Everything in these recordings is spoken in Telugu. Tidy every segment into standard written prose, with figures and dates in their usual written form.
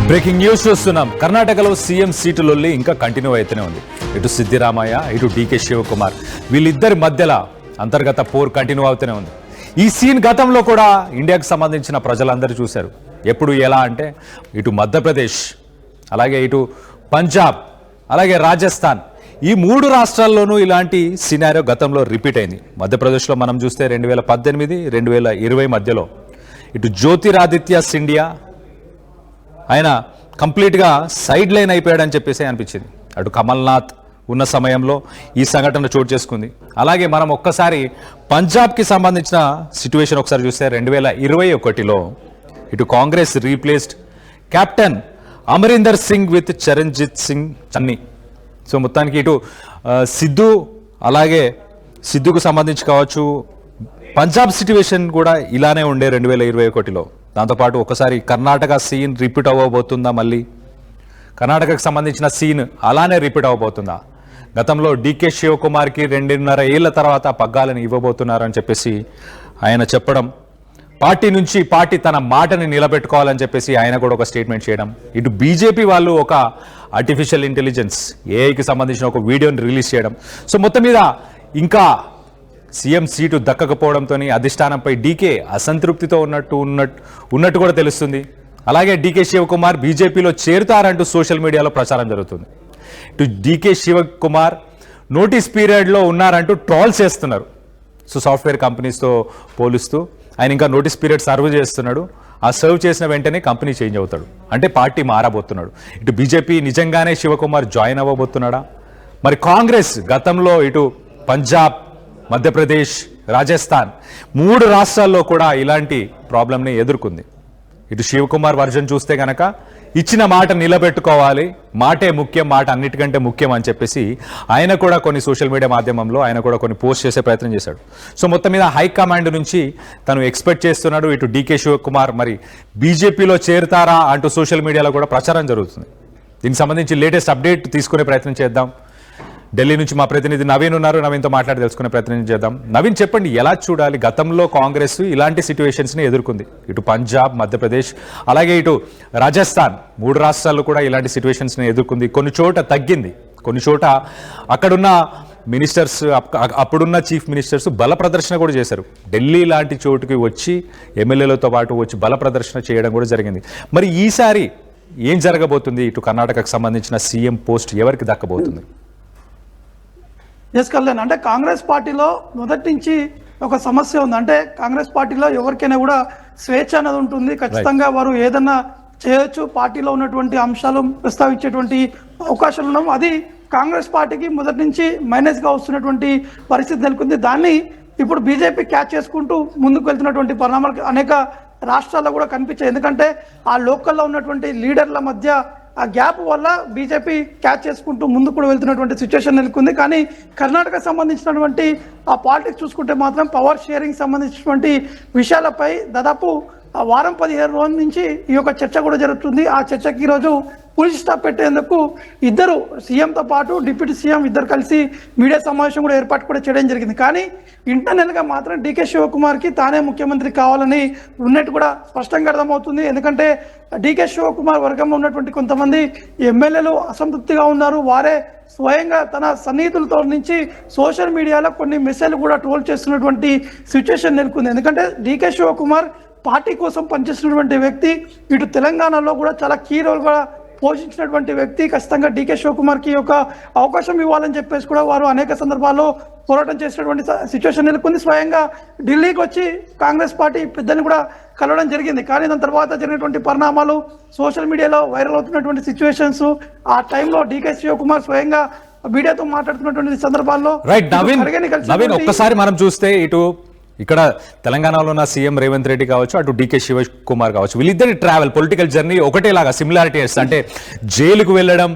బ్రేకింగ్ న్యూస్ చూస్తున్నాం. కర్ణాటకలో సీఎం సీటులొల్లి ఇంకా కంటిన్యూ అయితేనే ఉంది. ఇటు సిద్దిరామయ్య, ఇటు డీకే శివకుమార్, వీళ్ళిద్దరి మధ్యలో అంతర్గత పోర్ కంటిన్యూ అవుతూనే ఉంది. ఈ సీన్ గతంలో కూడా ఇండియాకు సంబంధించిన ప్రజలందరూ చూశారు. ఎప్పుడు ఎలా అంటే ఇటు మధ్యప్రదేశ్, అలాగే ఇటు పంజాబ్, అలాగే రాజస్థాన్, ఈ మూడు రాష్ట్రాల్లోనూ ఇలాంటి సినారియో గతంలో రిపీట్ అయింది. మధ్యప్రదేశ్లో మనం చూస్తే 2018, 2020 మధ్యలో ఇటు జ్యోతిరాదిత్య సిండియా ఆయన కంప్లీట్గా సైడ్ లైన్ అయిపోయాడని చెప్పేసి అనిపించింది. అటు కమల్నాథ్ ఉన్న సమయంలో ఈ సంఘటన చోటు చేసుకుంది. అలాగే మనం ఒక్కసారి పంజాబ్కి సంబంధించిన సిచ్యువేషన్ ఒకసారి చూస్తే 2021లో ఇటు Congress replaced captain Amarinder sing with Charanjit Singh Channi. So మొత్తానికి ఇటు సిద్ధు, అలాగే సిద్ధుకు సంబంధించి కావచ్చు, పంజాబ్ సిచ్యువేషన్ కూడా ఇలానే ఉండే 2021లో. దాంతోపాటు ఒకసారి కర్ణాటక సీన్ రిపీట్ అవ్వబోతుందా? మళ్ళీ కర్ణాటకకు సంబంధించిన సీన్ అలానే రిపీట్ అవ్వబోతుందా? గతంలో డీకే శివకుమార్కి 2.5 ఏళ్ల తర్వాత పగ్గాలను ఇవ్వబోతున్నారని చెప్పేసి ఆయన చెప్పడం, పార్టీ నుంచి పార్టీ తన మాటని నిలబెట్టుకోవాలని చెప్పేసి ఆయన కూడా ఒక స్టేట్మెంట్ చేయడం, ఇటు బీజేపీ వాళ్ళు ఒక ఆర్టిఫిషియల్ ఇంటెలిజెన్స్ ఏఐకి సంబంధించిన ఒక వీడియోని రిలీజ్ చేయడం. సో మొత్తం మీద ఇంకా సీఎం సీటు దక్కకపోవడంతో అధిష్టానంపై డీకే అసంతృప్తితో ఉన్నట్టు కూడా తెలుస్తుంది. అలాగే డీకే శివకుమార్ బీజేపీలో చేరుతారంటూ సోషల్ మీడియాలో ప్రచారం జరుగుతుంది. ఇటు డీకే శివకుమార్ నోటీస్ పీరియడ్లో ఉన్నారంటూ ట్రాల్స్ చేస్తున్నారు. సో సాఫ్ట్వేర్ కంపెనీస్తో పోలుస్తూ ఆయన ఇంకా నోటీస్ పీరియడ్ సర్వ్ చేస్తున్నాడు. ఆ సర్వ్ చేసిన వెంటనే కంపెనీ చేంజ్ అవుతాడు, అంటే పార్టీ మారబోతున్నాడు. ఇటు బీజేపీ నిజంగానే శివకుమార్ జాయిన్ అవ్వబోతున్నాడా? మరి కాంగ్రెస్ గతంలో ఇటు పంజాబ్, మధ్యప్రదేశ్, రాజస్థాన్ 3 రాష్ట్రాల్లో కూడా ఇలాంటి ప్రాబ్లంని ఎదుర్కొంది. ఇటు శివకుమార్ వర్జన్ చూస్తే కనుక ఇచ్చిన మాట నిలబెట్టుకోవాలి, మాటే ముఖ్యం, మాట అన్నిటికంటే ముఖ్యం అని చెప్పేసి ఆయన కూడా కొన్ని సోషల్ మీడియా మాధ్యమంలో ఆయన కూడా కొన్ని పోస్ట్ చేసే ప్రయత్నం చేశాడు. సో మొత్తం మీద హైకమాండ్ నుంచి తను ఎక్స్పెక్ట్ చేస్తున్నాడు ఇటు డీకే శివకుమార్ మరి బీజేపీలో చేరుతారా అంటూ సోషల్ మీడియాలో కూడా ప్రచారం జరుగుతుంది. దీనికి సంబంధించి లేటెస్ట్ అప్డేట్ తీసుకునే ప్రయత్నం చేద్దాం. ఢిల్లీ నుంచి మా ప్రతినిధి నవీన్ ఉన్నారు. నవీన్తో మాట్లాడి తెలుసుకునే ప్రయత్నం చేద్దాం. నవీన్, చెప్పండి, ఎలా చూడాలి? గతంలో కాంగ్రెస్ ఇలాంటి సిచ్యువేషన్స్ని ఎదుర్కొంది. ఇటు పంజాబ్, మధ్యప్రదేశ్, అలాగే ఇటు రాజస్థాన్ 3 రాష్ట్రాల్లో కూడా ఇలాంటి సిచ్యువేషన్స్ని ఎదుర్కొంది. కొన్ని చోట తగ్గింది, కొన్ని చోట అక్కడున్న మినిస్టర్స్, అప్పుడున్న చీఫ్ మినిస్టర్స్ బల ప్రదర్శన కూడా చేశారు. ఢిల్లీ లాంటి చోటుకి వచ్చి ఎమ్మెల్యేలతో పాటు వచ్చి బల ప్రదర్శన చేయడం కూడా జరిగింది. మరి ఈసారి ఏం జరగబోతుంది? ఇటు కర్ణాటకకు సంబంధించిన సీఎం పోస్ట్ ఎవరికి దక్కబోతుంది? ఎస్ కళ్యాణ్, అంటే కాంగ్రెస్ పార్టీలో మొదటి నుంచి ఒక సమస్య ఉంది. అంటే కాంగ్రెస్ పార్టీలో ఎవరికైనా కూడా స్వేచ్ఛ అనేది ఉంటుంది. ఖచ్చితంగా వారు ఏదన్నా చేయొచ్చు, పార్టీలో ఉన్నటువంటి అంశాలు ప్రస్తావించేటువంటి అవకాశాలు ఉన్నాం. అది కాంగ్రెస్ పార్టీకి మొదటి నుంచి మైనస్గా వస్తున్నటువంటి పరిస్థితి నెలకొంది. దాన్ని ఇప్పుడు బీజేపీ క్యాచ్ చేసుకుంటూ ముందుకు వెళ్తున్నటువంటి పరిణామాలు అనేక రాష్ట్రాల్లో కూడా కనిపించాయి. ఎందుకంటే ఆ లోకల్లో ఉన్నటువంటి లీడర్ల మధ్య ఆ గ్యాప్ వల్ల బీజేపీ క్యాచ్ చేసుకుంటూ ముందుకు కూడా వెళ్తున్నటువంటి సిచ్యువేషన్ నెలకొంది. కానీ కర్ణాటకకు సంబంధించినటువంటి ఆ పాలిటిక్స్ చూసుకుంటే మాత్రం పవర్ షేరింగ్ సంబంధించినటువంటి విషయాలపై దాదాపు వారం 15 రోజుల నుంచి ఈ యొక్క చర్చ కూడా జరుగుతుంది. ఆ చర్చకి ఈరోజు పులిస్ స్టాప్ పెట్టేందుకు ఇద్దరు, సీఎంతో పాటు డిప్యూటీ సీఎం ఇద్దరు కలిసి మీడియా సమావేశం కూడా ఏర్పాటు కూడా చేయడం జరిగింది. కానీ ఇంటర్నల్గా మాత్రం డీకే శివకుమార్కి తానే ముఖ్యమంత్రి కావాలని ఉన్నట్టు కూడా స్పష్టంగా అర్థమవుతుంది. ఎందుకంటే డీకే శివకుమార్ వర్గంలో ఉన్నటువంటి కొంతమంది ఎమ్మెల్యేలు అసంతృప్తిగా ఉన్నారు. వారే స్వయంగా తన సన్నిహితులతో నుంచి సోషల్ మీడియాలో కొన్ని మెసేజ్లు కూడా ట్రోల్ చేస్తున్నటువంటి సిచ్యువేషన్ నెలకొంది. ఎందుకంటే డీకే శివకుమార్ పార్టీ కోసం పనిచేస్తున్నటువంటి వ్యక్తి, ఇటు తెలంగాణలో కూడా చాలా కీ రోల్ కూడా పోషించినటువంటి వ్యక్తి. ఖచ్చితంగా డీకే శివకుమార్కి ఒక అవకాశం ఇవ్వాలని చెప్పేసి కూడా వారు అనేక సందర్భాల్లో పోరాటం చేసినటువంటి సిచ్యువేషన్ నెలకొంది. స్వయంగా ఢిల్లీకి వచ్చి కాంగ్రెస్ పార్టీ పెద్దల్ని కూడా కలవడం జరిగింది. కానీ దాని తర్వాత జరిగినటువంటి పరిణామాలు, సోషల్ మీడియాలో వైరల్ అవుతున్నటువంటి సిచ్యువేషన్స్, ఆ టైంలో డీకే శివకుమార్ స్వయంగా మీడియాతో మాట్లాడుతున్నటువంటి సందర్భాల్లో నవీన్ ఒక్కసారి మనం చూస్తే ఇటు ఇక్కడ తెలంగాణలో ఉన్న సీఎం రేవంత్ రెడ్డి కావచ్చు, అటు డీకే శివకుమార్ కావచ్చు, వీళ్ళిద్దరి ట్రావెల్ పొలిటికల్ జర్నీ ఒకటేలాగా సిమిలారిటీస్. అంటే జైలుకు వెళ్ళడం,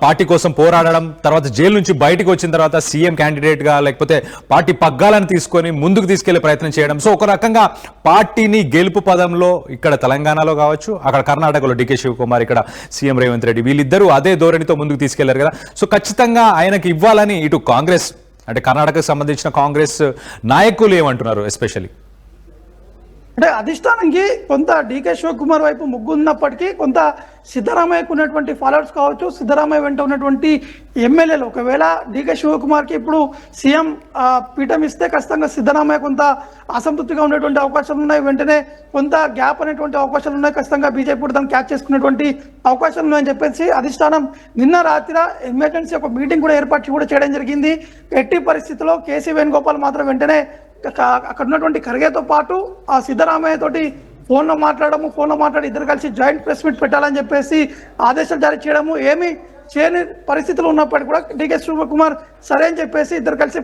పార్టీ కోసం పోరాడడం, తర్వాత జైలు నుంచి బయటకు వచ్చిన తర్వాత సీఎం క్యాండిడేట్గా లేకపోతే పార్టీ పగ్గాలను తీసుకొని ముందుకు తీసుకెళ్లే ప్రయత్నం చేయడం. సో ఒక రకంగా పార్టీని గెలుపు పదంలో ఇక్కడ తెలంగాణలో కావచ్చు, అక్కడ కర్ణాటకలో డీకే శివకుమార్, ఇక్కడ సీఎం రేవంత్ రెడ్డి, వీళ్ళిద్దరూ అదే ధోరణితో ముందుకు తీసుకెళ్లారు కదా. సో ఖచ్చితంగా ఆయనకి ఇవ్వాలని ఇటు కాంగ్రెస్, అంటే కర్ణాటకకు సంబంధించిన కాంగ్రెస్ నాయకులు ఏమంటున్నారు? ఎస్పెషల్లీ అంటే అధిష్టానానికి కొంత డీకే శివకుమార్ వైపు ముగ్గు ఉన్నప్పటికీ కొంత సిద్ధరామయ్యకు ఉన్నటువంటి ఫాలోవర్స్ కావచ్చు, సిద్ధరామయ్య వెంట ఉన్నటువంటి ఎమ్మెల్యేలు ఒకవేళ డీకే శివకుమార్కి ఇప్పుడు సీఎం పీఠం ఇస్తే ఖచ్చితంగా సిద్ధరామయ్య కొంత అసంతృప్తిగా ఉండేటువంటి అవకాశాలు ఉన్నాయి. వెంటనే కొంత గ్యాప్ అనేటువంటి అవకాశాలు ఉన్నాయి. ఖచ్చితంగా బీజేపీ కూడా దాన్ని క్యాచ్ చేసుకునేటువంటి అవకాశాలు ఉన్నాయని చెప్పేసి అధిష్టానం నిన్న రాత్రి ఎమర్జెన్సీ ఒక మీటింగ్ కూడా ఏర్పాటు కూడా చేయడం జరిగింది. ఎట్టి పరిస్థితుల్లో కేసీ వేణుగోపాల్ మాత్రం వెంటనే అక్కడ ఉన్నటువంటి ఖర్గేతో పాటు ఆ సిద్ధరామయ్య తోటి ఫోన్లో మాట్లాడి ఇద్దరు కలిసి జాయింట్ ప్రెస్ మీట్ పెట్టాలని చెప్పేసి ఆదేశాలు జారీ చేయడము, ఏమి చేయని పరిస్థితులు ఉన్నప్పటికీ కూడా డీకే శివకుమార్ సరే అని చెప్పేసి ఇద్దరు కలిసి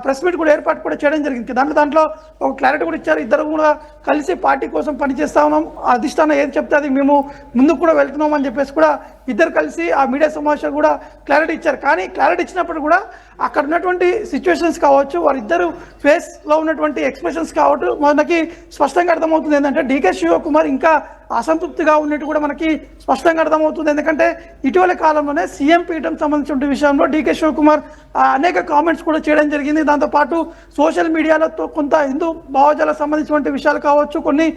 ప్రెస్ మీట్ కూడా ఏర్పాటు కూడా చేయడం జరిగింది. దాంట్లో ఒక క్లారిటీ కూడా ఇచ్చారు. ఇద్దరు కూడా కలిసి పార్టీ కోసం పనిచేస్తా ఉన్నాం, అధిష్టానం ఏది చెప్తే అది మేము ముందుకు కూడా వెళ్తున్నాం అని చెప్పేసి కూడా ఇద్దరు కలిసి ఆ మీడియా సమావేశాలు కూడా క్లారిటీ ఇచ్చారు. కానీ క్లారిటీ ఇచ్చినప్పుడు కూడా అక్కడ ఉన్నటువంటి సిచ్యువేషన్స్ కావచ్చు, వారిద్దరు ఫేస్లో ఉన్నటువంటి ఎక్స్ప్రెషన్స్ కావచ్చు, మనకి స్పష్టంగా అర్థమవుతుంది ఏంటంటే డీకే శివకుమార్ ఇంకా అసంతృప్తిగా ఉన్నట్టు కూడా మనకి స్పష్టంగా అర్థమవుతుంది. ఎందుకంటే ఇటీవల కాలంలోనే సీఎం పీఠం సంబంధించిన విషయంలో డీకే శివకుమార్ అనేక కామెంట్స్ కూడా చేయడం జరిగింది. దాంతోపాటు సోషల్ మీడియాలో కొంత హిందూ భావజాలకు సంబంధించినటువంటి విషయాలు కావచ్చు, కొన్ని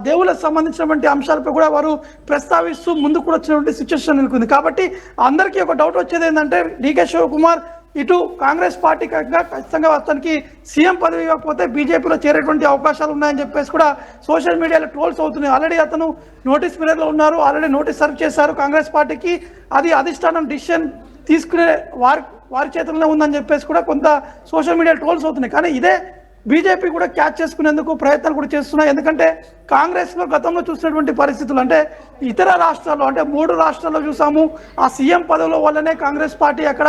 దేవుళ్ళకు సంబంధించినటువంటి అంశాలపై కూడా వారు ప్రస్తావిస్తూ ముందుకు కూడా వచ్చినటువంటి సిచ్యువేషన్ నెలకొంది. కాబట్టి అందరికీ ఒక డౌట్ వచ్చేది ఏంటంటే డీకే శివకుమార్ ఇటు కాంగ్రెస్ పార్టీ ఖచ్చితంగా అతనికి సీఎం పదవి ఇవ్వకపోతే బీజేపీలో చేరేటువంటి అవకాశాలు ఉన్నాయని చెప్పేసి కూడా సోషల్ మీడియాలో ట్రోల్స్ అవుతున్నాయి. ఆల్రెడీ అతను నోటీస్ పీరియడ్లో ఉన్నారు, ఆల్రెడీ నోటీస్ సర్వ్ చేశారు కాంగ్రెస్ పార్టీకి. అది అధిష్టానం డిసిషన్ తీసుకునే వారి చేతుల్లో ఉందని చెప్పేసి కూడా కొంత సోషల్ మీడియా ట్రోల్స్ అవుతున్నాయి. కానీ ఇదే బీజేపీ కూడా క్యాచ్ చేసుకునేందుకు ప్రయత్నాలు కూడా చేస్తున్నాయి. ఎందుకంటే కాంగ్రెస్లో గతంలో చూసినటువంటి పరిస్థితులు అంటే ఇతర రాష్ట్రాల్లో అంటే 3 రాష్ట్రాల్లో చూసాము, ఆ సీఎం పదవుల వల్లనే కాంగ్రెస్ పార్టీ అక్కడ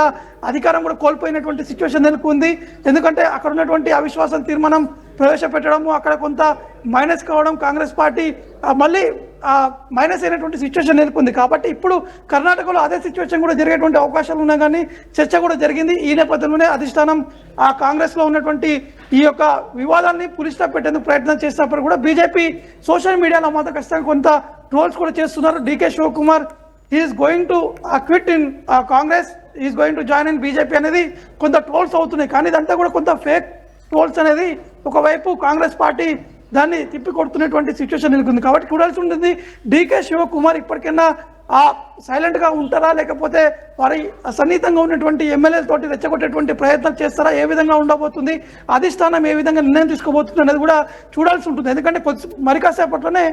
అధికారం కూడా కోల్పోయినటువంటి సిచ్యువేషన్ నెలకొంది. ఎందుకంటే అక్కడ ఉన్నటువంటి అవిశ్వాసం తీర్మానం ప్రవేశపెట్టడము, అక్కడ కొంత మైనస్ కావడం, కాంగ్రెస్ పార్టీ మళ్ళీ మైనస్ అయినటువంటి సిచ్యువేషన్ నెలకొంది. కాబట్టి ఇప్పుడు కర్ణాటకలో అదే సిచ్యువేషన్ కూడా జరిగేటువంటి అవకాశాలు ఉన్నాయి. కానీ చర్చ కూడా జరిగింది. ఈ నేపథ్యంలోనే అధిష్టానం ఆ కాంగ్రెస్లో ఉన్నటువంటి ఈ యొక్క వివాదాన్ని పులిస్టాప్ పెట్టేందుకు ప్రయత్నం చేసినప్పుడు కూడా బీజేపీ సోషల్ మీడియాలో మాత్రం ఖచ్చితంగా కొంత ట్రోల్స్ కూడా చేస్తున్నారు. DK Shivakumar is going to quit in Congress, is going to join in BJP అనేది కొంత ట్రోల్స్ అవుతున్నాయి. కానీ ఇదంతా కూడా కొంత ఫేక్ ట్రోల్స్ అనేది ఒకవైపు కాంగ్రెస్ పార్టీ దాన్ని తిప్పి కొడుతున్నటువంటి సిచ్యువేషన్ నెలకొంది. కాబట్టి చూడాల్సి ఉంటుంది డీకే శివకుమార్ ఇప్పటికైనా సైలెంట్గా ఉంటారా, లేకపోతే వారి సన్నిహితంగా ఉన్నటువంటి ఎమ్మెల్యేలతోటి రెచ్చగొట్టేటువంటి ప్రయత్నం చేస్తారా, ఏ విధంగా ఉండబోతుంది, అధిష్టానం ఏ విధంగా నిర్ణయం తీసుకోబోతుంది అనేది కూడా చూడాల్సి ఉంటుంది. ఎందుకంటే మరి కాసేపట్లోనే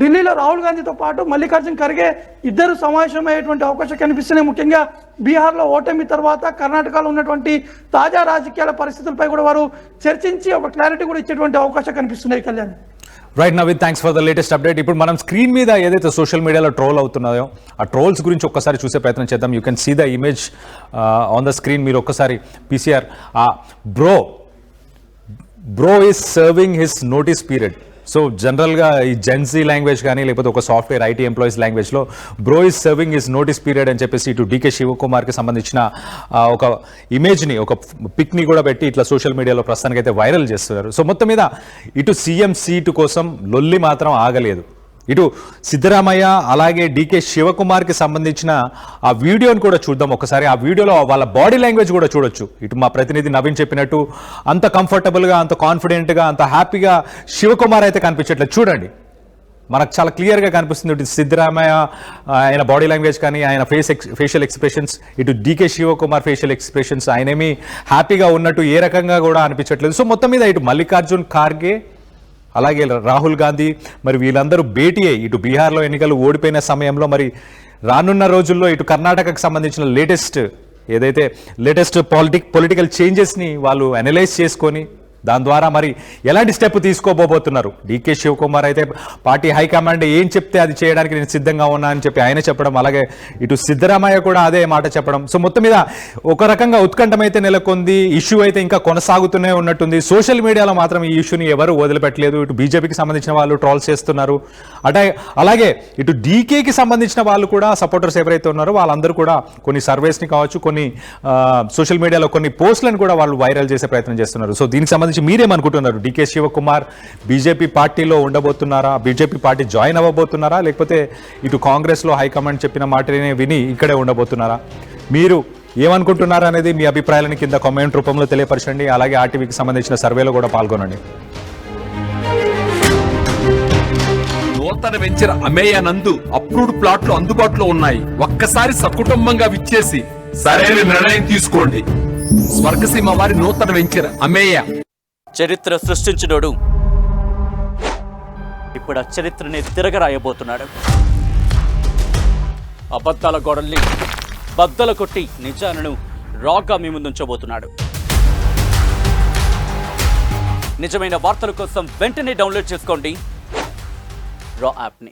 ఢిల్లీలో రాహుల్ గాంధీతో పాటు మల్లికార్జున్ ఖర్గే ఇద్దరు సమావేశం అయ్యేటువంటి అవకాశం కనిపిస్తున్నాయి. ముఖ్యంగా బీహార్లో ఓటమి తర్వాత కర్ణాటకలో ఉన్నటువంటి తాజా రాజకీయాల పరిస్థితులపై కూడా వారు చర్చించి ఒక క్లారిటీ కూడా ఇచ్చేటువంటి అవకాశం కనిపిస్తున్నాయి. Kalyan, right Naveed, thanks for the latest update. ఇప్పుడు మనం స్క్రీన్ మీద ఏదైతే సోషల్ మీడియాలో ట్రోల్ అవుతున్నాయో ఆ ట్రోల్స్ గురించి ఒక్కసారి చూసే ప్రయత్నం చేద్దాం. You can see the image on the screen. మీరు ఒక్కసారి PCR bro is serving his notice period. So జనరల్గా ఈ జెన్సీ లాంగ్వేజ్ కానీ లేకపోతే ఒక సాఫ్ట్వేర్ ఐటీ ఎంప్లాయీస్ లాంగ్వేజ్లో bro is serving his notice period అని చెప్పేసి ఇటు డీకే శివకుమార్కి సంబంధించిన ఒక ఇమేజ్ని, ఒక పిక్ని కూడా పెట్టి ఇట్లా సోషల్ మీడియాలో ప్రస్తుతానికి అయితే వైరల్ చేస్తున్నారు. సో మొత్తం మీద ఇటు సీఎం సీటు కోసం లొల్లి మాత్రం ఆగలేదు. ఇటు సిద్ధరామయ్య అలాగే డీకే శివకుమార్కి సంబంధించిన ఆ వీడియోని కూడా చూద్దాం ఒకసారి. ఆ వీడియోలో వాళ్ళ బాడీ లాంగ్వేజ్ కూడా చూడొచ్చు. ఇటు మా ప్రతినిధి నవీన్ చెప్పినట్టు అంత కంఫర్టబుల్గా, అంత కాన్ఫిడెంట్గా, అంత హ్యాపీగా శివకుమార్ అయితే కనిపించట్లేదు. చూడండి, మనకు చాలా క్లియర్గా కనిపిస్తుంది. ఇటు సిద్ధరామయ్య ఆయన బాడీ లాంగ్వేజ్ కానీ, ఆయన ఫేషియల్ ఎక్స్ప్రెషన్స్, ఇటు డీకే శివకుమార్ ఫేషియల్ ఎక్స్ప్రెషన్స్, ఆయనేమి హ్యాపీగా ఉన్నట్టు ఏ రకంగా కూడా అనిపించట్లేదు. సో మొత్తం మీద ఇటు మల్లికార్జున్ ఖార్గే అలాగే రాహుల్ గాంధీ మరి వీళ్ళందరూ భేటీ అయ్యి ఇటు బీహార్లో ఎన్నికలు ఓడిపోయిన సమయంలో మరి రానున్న రోజుల్లో ఇటు కర్ణాటకకు సంబంధించిన లేటెస్ట్ పొలిటికల్ చేంజెస్ని వాళ్ళు అనలైజ్ చేసుకొని దాని ద్వారా మరి ఎలాంటి స్టెప్ తీసుకోబోతున్నారు. డీకే శివకుమార్ అయితే పార్టీ హైకమాండ్ ఏం చెప్తే అది చేయడానికి నేను సిద్ధంగా ఉన్నా అని చెప్పి ఆయన చెప్పడం, అలాగే ఇటు సిద్ధరామయ్య కూడా అదే మాట చెప్పడం. సో మొత్తం మీద ఒక రకంగా ఉత్కంఠం అయితే నెలకొంది. ఇష్యూ అయితే ఇంకా కొనసాగుతూనే ఉన్నట్టుంది. సోషల్ మీడియాలో మాత్రం ఈ ఇష్యూని ఎవరు వదిలిపెట్టలేదు. ఇటు బీజేపీకి సంబంధించిన వాళ్ళు ట్రోల్స్ చేస్తున్నారు, అలాగే ఇటు డీకేకి సంబంధించిన వాళ్ళు కూడా సపోర్టర్స్ ఎవరైతే ఉన్నారో వాళ్ళందరూ కూడా కొన్ని సర్వేస్ని కావచ్చు, కొన్ని సోషల్ మీడియాలో కొన్ని పోస్టులను కూడా వాళ్ళు వైరల్ చేసే ప్రయత్నం చేస్తున్నారు. సో దీనికి సంబంధించి మీరేమనుకుంటున్నారు? డీకే శివకుమార్ బీజేపీ పార్టీలో ఉండబోతున్నారా, బీజేపీ పార్టీ జాయిన్ అవ్వబోతున్నారా, లేకపోతే ఇటు కాంగ్రెస్లో హైకమాండ్ చెప్పిన మాటనే విని ఇక్కడే ఉండబోతున్నారా? మీరు ఏమనుకుంటున్నారా అనేది మీ అభిప్రాయాలను కింద కామెంట్ రూపంలో తెలియపరచండి. అలాగే ఆర్టీవీకి సంబంధించిన సర్వేలో కూడా పాల్గొనండి. నూతన వెంచర్ అమేయానందు అప్రూవ్డ్ ప్లాట్లు అందుబాటులో ఉన్నాయి. ఒక్కసారి సకుటుంబంగా విచ్చేసి సరైన నిర్ణయం తీసుకోండి. స్వర్గసీమ వారి నూతన వెంచర్ అమేయ. చరిత్ర సృష్టించినోడు ఇప్పుడు ఆ చరిత్రని తిరగరాయబోతున్నాడు. అబద్ధాల గోడల్ని బద్దలు కొట్టి నిజాలను రాగా మీ ముందుంచబోతున్నాడు. నిజమైన వార్తల కోసం వెంటనే డౌన్లోడ్ చేసుకోండి రా యాప్ని.